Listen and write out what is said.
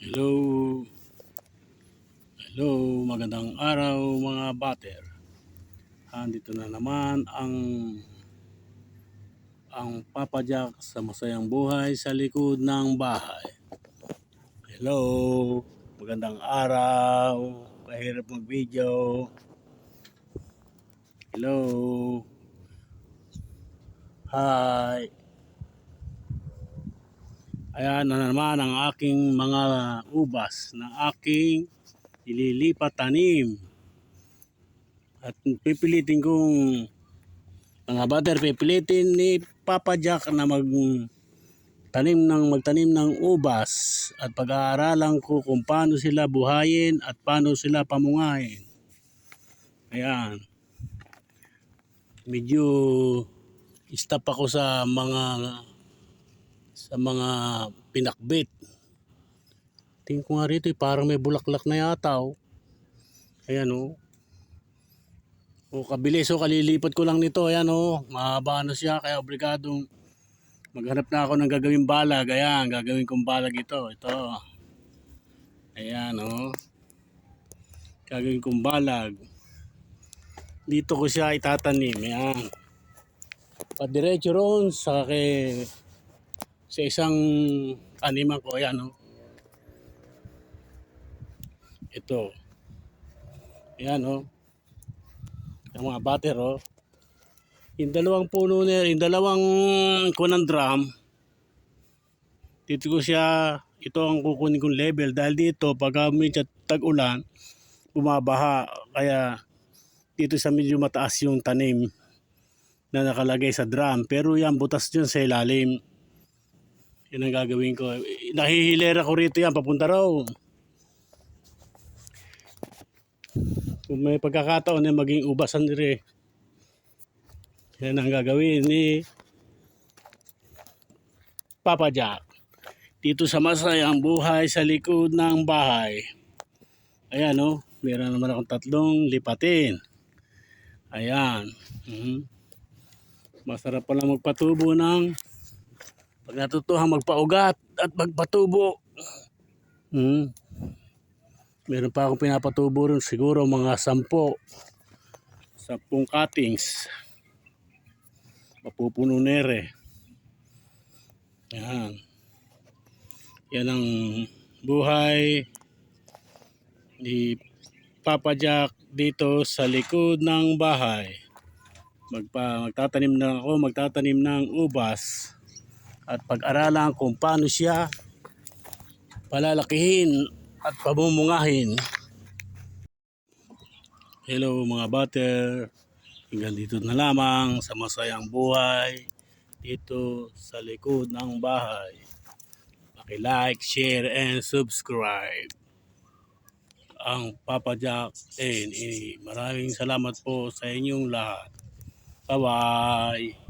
Hello, hello, magandang araw mga bater. Andito na naman ang Papa Jack sa masayang buhay sa likod ng bahay. Hello, magandang araw. Mahirap mag-video. Hello. Hi. Ayan na naman ang aking mga ubas na aking ililipat tanim. At pipilitin kong pipilitin ni Papa Jack na magtanim ng ubas at pag-aaralan ko kung paano sila buhayin at paano sila pamungahin. Ayan. Medyo stop ako sa mga pinakbit. Tingin ko nga rito parang may bulaklak na yata oh. Ayan oh. O kabilis o kalilipat ko lang nito. Ayan o, mahaba na siya kaya obligadong maghanap na ako ng gagawing balag. Ayan, gagawin kong balag ito. Ito. Ayan o. Gagawin kong balag. Dito ko siya itatanim. Ayan. Padiretso roon sa isang animan ko. Ayan o. Ito. Ayan o. Ang mga bater oh. Yung dalawang puno na, yung dalawang kunang drum, dito ko siya, ito ang kukunin kong level dahil dito pag medyo tag-ulan, bumabaha. Kaya dito sa medyo mataas yung tanim na nakalagay sa drum. Pero yan, butas dyan sa ilalim. Yan ang gagawin ko. Nahihilera ko rito yan, papunta raw. Kung may pagkakataon na maging ubasan rin. Yan ang gagawin ni Papa Jack. Dito sa masayang buhay sa likod ng bahay. Ayan o, meron naman akong tatlong lipatin. Ayan. Masarap pala magpatubo pag natutuhan magpaugat at magpatubo. Meron pa akong pinapatubo rin siguro mga 10 cuttings. Mapupuno nere. Yan. Yan ang buhay ni Papa Jack dito sa likod ng bahay. Magtatanim ng ubas at pag-aralan kung paano siya palalakihin at pamumungahin. Hello mga butter. Hanggang dito na lamang sa masayang buhay dito sa likod ng bahay. Paki-like, share, and subscribe. Ang Papa Jack and maraming salamat po sa inyong lahat. Bye-bye!